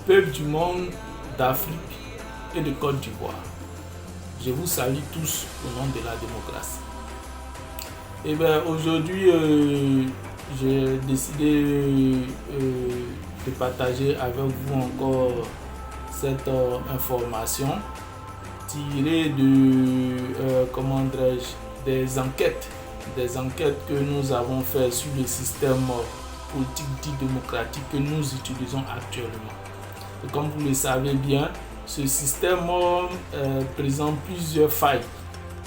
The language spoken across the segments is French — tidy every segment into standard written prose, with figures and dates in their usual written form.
peuple du monde d'Afrique et de Côte d'Ivoire. Je vous salue tous au nom de la démocratie. Et bien aujourd'hui, j'ai décidé de partager avec vous encore cette information tirée de des enquêtes que nous avons faites sur le système politique dit démocratique que nous utilisons actuellement. Et comme vous le savez bien, ce système présente plusieurs failles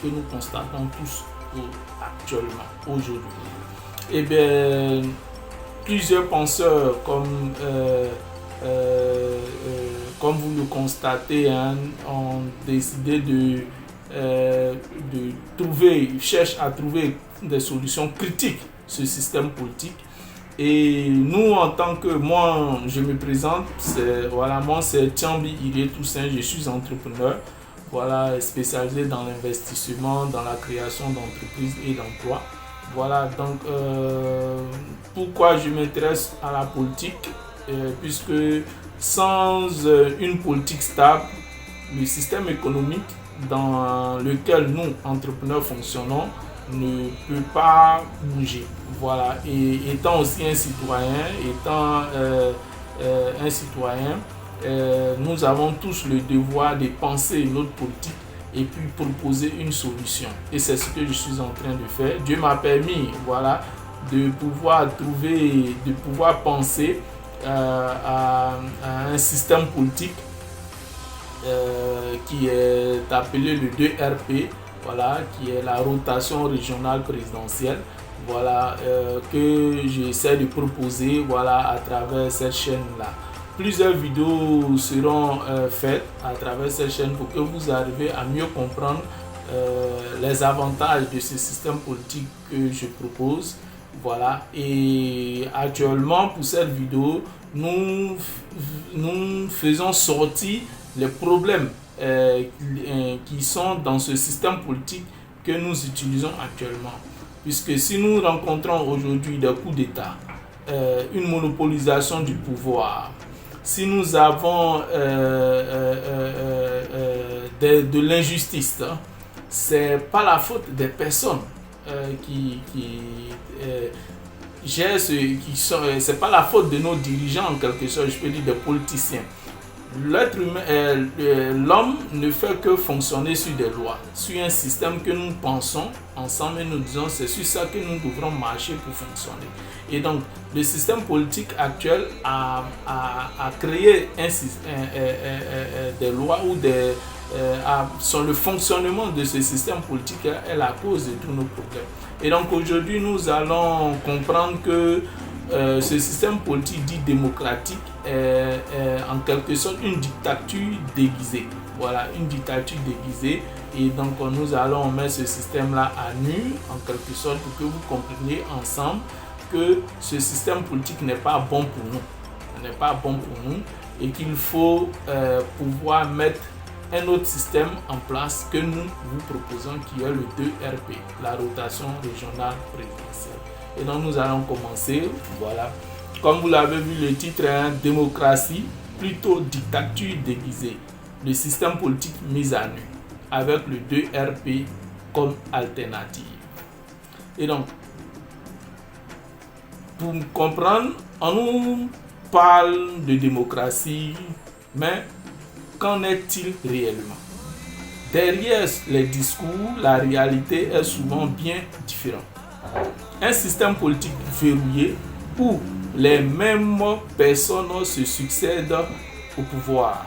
que nous constatons tous actuellement, aujourd'hui. Et bien, plusieurs penseurs, comme vous le constatez, ont décidé cherchent à trouver des solutions critiques ce système politique. Et nous, en tant que moi, je me présente, moi c'est Tiambi Iré Toussaint, je suis entrepreneur, spécialisé dans l'investissement, dans la création d'entreprises et d'emplois. Donc pourquoi je m'intéresse à la politique, puisque sans une politique stable, le système économique dans lequel nous, entrepreneurs, fonctionnons ne peut pas bouger. Et étant aussi un citoyen, nous avons tous le devoir de penser notre politique et puis proposer une solution. Et c'est ce que je suis en train de faire. Dieu m'a permis de pouvoir penser à un système politique qui est appelé le 2RP, qui est la rotation régionale présidentielle, que j'essaie de proposer à travers cette chaîne-là. Plusieurs vidéos seront faites à travers cette chaîne pour que vous arriviez à mieux comprendre les avantages de ce système politique que je propose. Et actuellement, pour cette vidéo, nous faisons sortir les problèmes qui sont dans ce système politique que nous utilisons actuellement. Puisque si nous rencontrons aujourd'hui des coups d'État, une monopolisation du pouvoir, si nous avons de l'injustice, c'est pas la faute des personnes qui gèrent c'est pas la faute de nos dirigeants, en quelque sorte, je peux dire des politiciens. L'homme ne fait que fonctionner sur des lois, sur un système que nous pensons ensemble et nous disons c'est sur ça que nous devrons marcher pour fonctionner. Et donc le système politique actuel a créé des lois ou sur le fonctionnement de ce système politique est la cause de tous nos problèmes. Et donc aujourd'hui nous allons comprendre que ce système politique dit démocratique est en quelque sorte une dictature déguisée. Une dictature déguisée. Et donc nous allons mettre ce système-là à nu, en quelque sorte, pour que vous compreniez ensemble que ce système politique n'est pas bon pour nous. Et qu'il faut pouvoir mettre un autre système en place que nous vous proposons, qui est le 2RP, la rotation régionale présidentielle. Et donc nous allons commencer, comme vous l'avez vu le titre, démocratie, plutôt dictature déguisée, le système politique mis à nu, avec le 2RP comme alternative. Et donc, pour comprendre, on nous parle de démocratie, mais qu'en est-il réellement? Derrière les discours, la réalité est souvent bien différente. Un système politique verrouillé où les mêmes personnes se succèdent au pouvoir,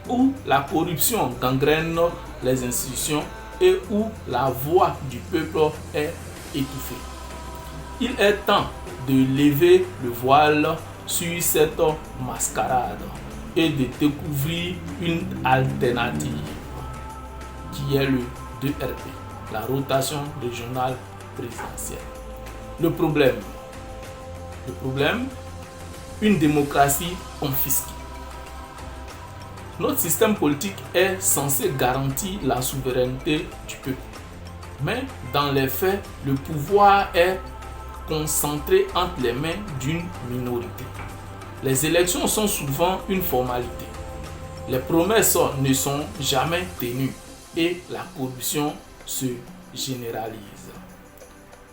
où la corruption gangrène les institutions et où la voix du peuple est étouffée. Il est temps de lever le voile sur cette mascarade et de découvrir une alternative qui est le 2RP, la rotation régionale présidentielle. Le problème, une démocratie confisquée. Notre système politique est censé garantir la souveraineté du peuple. Mais dans les faits, le pouvoir est concentré entre les mains d'une minorité. Les élections sont souvent une formalité. Les promesses ne sont jamais tenues et la corruption se généralise.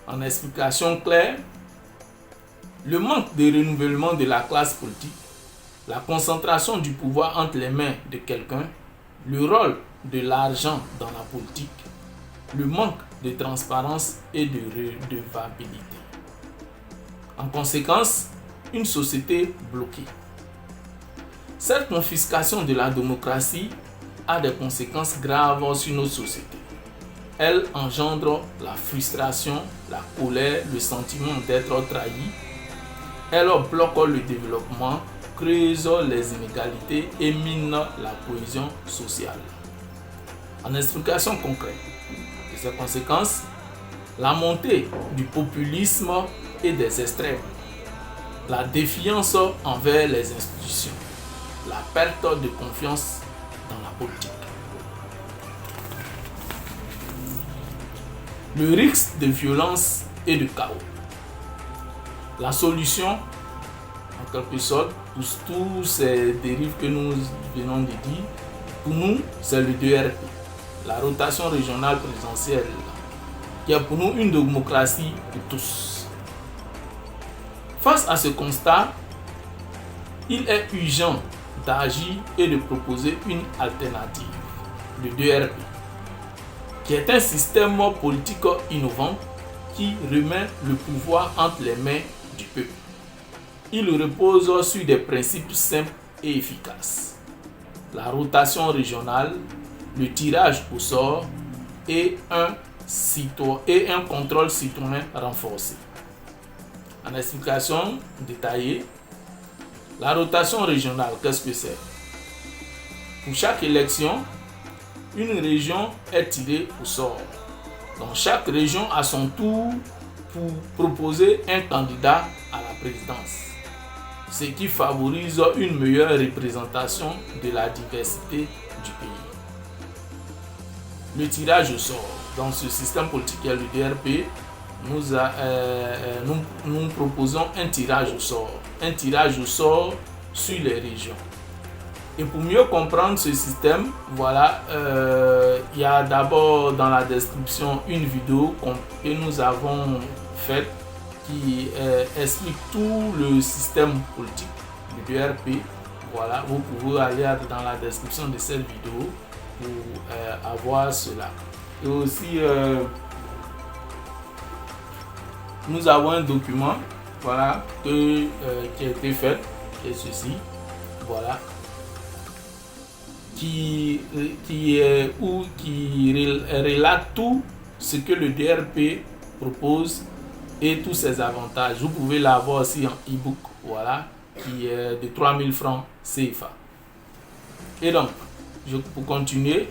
En explication claire, le manque de renouvellement de la classe politique, la concentration du pouvoir entre les mains de quelqu'un, le rôle de l'argent dans la politique, le manque de transparence et de redevabilité. En conséquence, une société bloquée. Cette confiscation de la démocratie a des conséquences graves sur nos sociétés. Elle engendre la frustration, la colère, le sentiment d'être trahi. Elle bloque le développement, creuse les inégalités et mine la cohésion sociale. En explication concrète de ces conséquences, la montée du populisme et des extrêmes, la défiance envers les institutions, la perte de confiance dans la politique. Le risque de violence et de chaos. La solution, en quelque sorte, pour tous ces dérives que nous venons de dire, pour nous, c'est le 2RP, la rotation régionale présidentielle, qui est pour nous une démocratie pour tous. Face à ce constat, il est urgent d'agir et de proposer une alternative, le 2RP, qui est un système politique innovant qui remet le pouvoir entre les mains du peuple. Il repose sur des principes simples et efficaces. La rotation régionale, le tirage au sort et un contrôle citoyen renforcé. En explication détaillée, la rotation régionale, qu'est-ce que c'est? Pour chaque élection, une région est tirée au sort. Donc chaque région a son tour pour proposer un candidat à la présidence, ce qui favorise une meilleure représentation de la diversité du pays. Le tirage au sort. Dans ce système politique, il y a le DRP. Nous proposons un tirage au sort sur les régions. Et pour mieux comprendre ce système, voilà, il y a d'abord dans la description une vidéo que nous avons faite qui explique tout le système politique du DRP. Voilà, vous pouvez aller dans la description de cette vidéo pour avoir cela. Et aussi, nous avons un document, voilà, qui a été fait, qui est ceci, voilà, qui relate tout ce que le DRP propose et tous ses avantages. Vous pouvez l'avoir aussi en e-book, voilà, qui est de 3000 francs CFA. Et donc, pour continuer,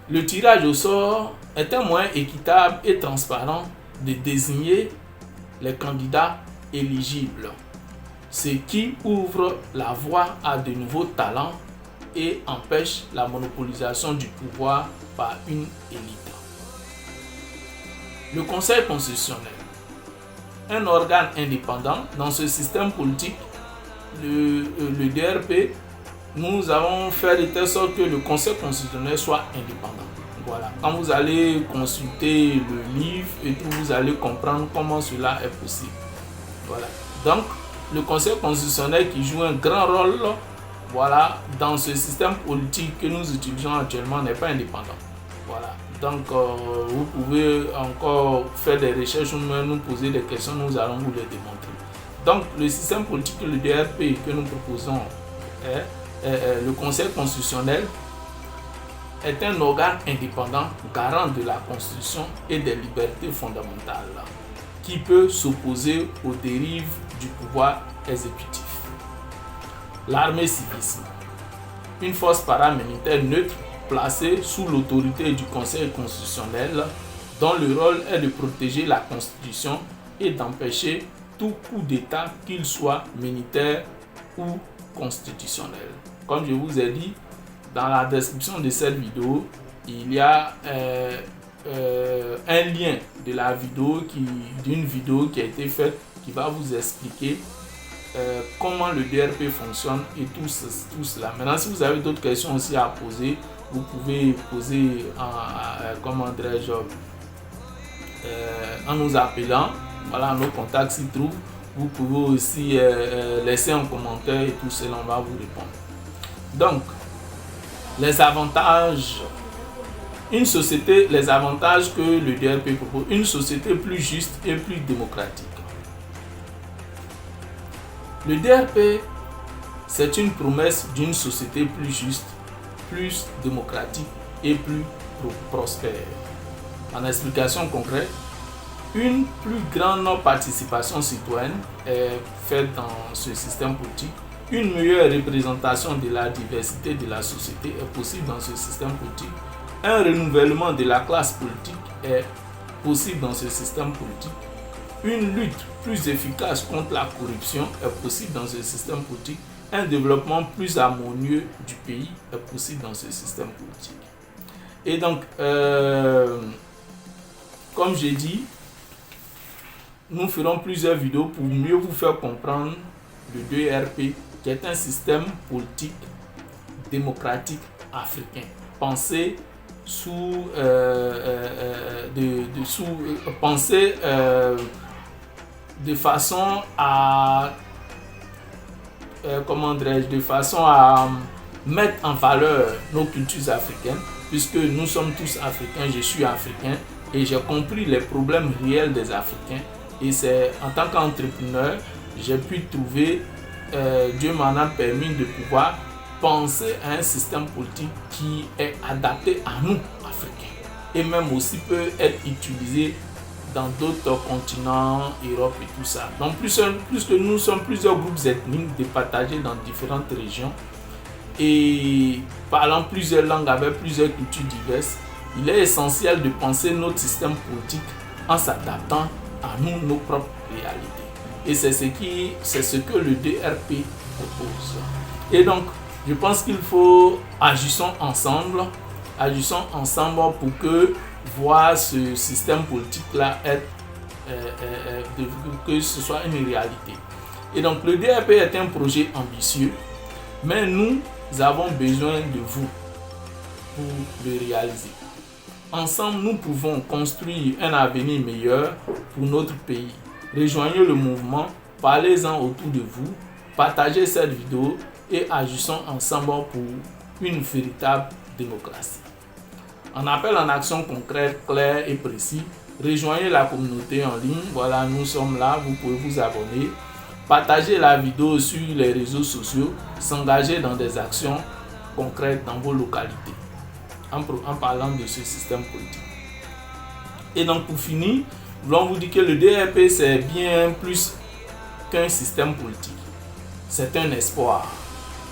le tirage au sort est un moyen équitable et transparent de désigner les candidats éligibles, ce qui ouvre la voie à de nouveaux talents et empêche la monopolisation du pouvoir par une élite. Le Conseil constitutionnel, un organe indépendant dans ce système politique, le DRP, nous avons fait de telle sorte que le Conseil constitutionnel soit indépendant. Voilà. Quand vous allez consulter le livre et tout, vous allez comprendre comment cela est possible. Voilà. Donc, le Conseil constitutionnel qui joue un grand rôle, voilà, dans ce système politique que nous utilisons actuellement n'est pas indépendant. Voilà. Donc, vous pouvez encore faire des recherches ou même nous poser des questions, nous allons vous les démontrer. Donc, le système politique, le DRP que nous proposons, le Conseil constitutionnel est un organe indépendant, garant de la Constitution et des libertés fondamentales, qui peut s'opposer aux dérives du pouvoir exécutif. L'armée civisme, une force paramilitaire neutre placée sous l'autorité du Conseil constitutionnel, dont le rôle est de protéger la Constitution et d'empêcher tout coup d'État, qu'il soit militaire ou constitutionnel. Comme je vous ai dit, dans la description de cette vidéo, il y a un lien de la vidéo d'une vidéo qui a été faite qui va vous expliquer comment le DRP fonctionne et tout cela. Maintenant, si vous avez d'autres questions aussi à poser, vous pouvez poser en nous appelant. Voilà, nos contacts s'y trouvent. Vous pouvez aussi laisser un commentaire et tout cela, on va vous répondre. Donc, les avantages que le DRP propose, une société plus juste et plus démocratique. Le DRP, c'est une promesse d'une société plus juste, plus démocratique et plus prospère. En explication concrète, une plus grande participation citoyenne est faite dans ce système politique. Une meilleure représentation de la diversité de la société est possible dans ce système politique. Un renouvellement de la classe politique est possible dans ce système politique. Une lutte plus efficace contre la corruption est possible dans ce système politique. Un développement plus harmonieux du pays est possible dans ce système politique. Et donc, comme j'ai dit, nous ferons plusieurs vidéos pour mieux vous faire comprendre le DRP, qui est un système politique démocratique africain, pensé de façon à mettre en valeur nos cultures africaines, puisque nous sommes tous africains, je suis africain et j'ai compris les problèmes réels des Africains. Et c'est en tant qu'entrepreneur, j'ai pu trouver, Dieu m'en a permis de pouvoir penser à un système politique qui est adapté à nous, Africains, et même aussi peut être utilisé dans d'autres continents, Europe et tout ça. Donc plus que nous sommes plusieurs groupes ethniques départagés dans différentes régions et parlant plusieurs langues avec plusieurs cultures diverses, il est essentiel de penser notre système politique en s'adaptant à nous, nos propres réalités. Et c'est ce que le DRP propose. Et donc, je pense qu'il faut agissons ensemble pour que voir ce système politique-là que ce soit une réalité. Et donc, le DRP est un projet ambitieux, mais nous avons besoin de vous pour le réaliser. Ensemble, nous pouvons construire un avenir meilleur pour notre pays. Rejoignez le mouvement, parlez-en autour de vous, partagez cette vidéo et agissons ensemble pour une véritable démocratie. En appel en action concrète, claire et précis, rejoignez la communauté en ligne. Voilà, nous sommes là, vous pouvez vous abonner, partager la vidéo sur les réseaux sociaux, s'engager dans des actions concrètes dans vos localités. En parlant de ce système politique. Et donc pour finir, nous voulons vous dire que le DRP c'est bien plus qu'un système politique. C'est un espoir,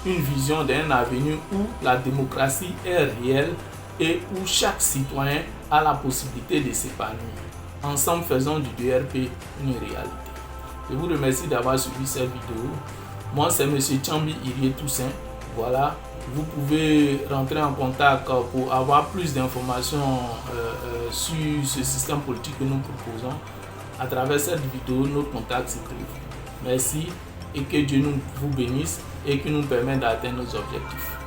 une vision d'un avenir où la démocratie est réelle et où chaque citoyen a la possibilité de s'épanouir. Ensemble, faisons du DRP une réalité. Je vous remercie d'avoir suivi cette vidéo. Moi, c'est M. Tchambi Irie Toussaint. Voilà. Vous pouvez rentrer en contact pour avoir plus d'informations sur ce système politique que nous proposons. À travers cette vidéo, nos contacts se trouvent. Merci et que Dieu vous bénisse et qu'il nous permette d'atteindre nos objectifs.